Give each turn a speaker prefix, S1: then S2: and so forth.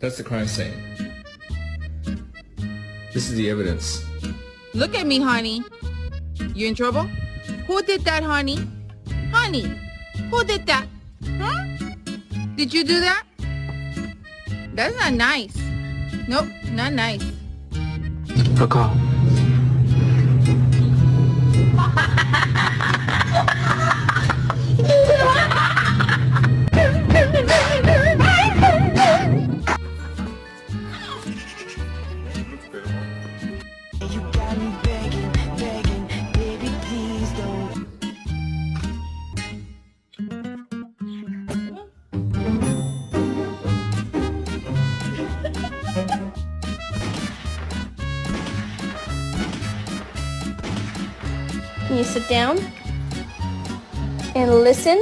S1: That's the crime scene. This is the evidence.
S2: Look at me, honey. You in trouble? Who did that, honey? Honey, who did that? Huh? Did you do that? That's not nice. Nope, not nice.
S3: แล้วก็
S4: You got me begging, begging, baby, please don't.
S5: Can you sit down and listen?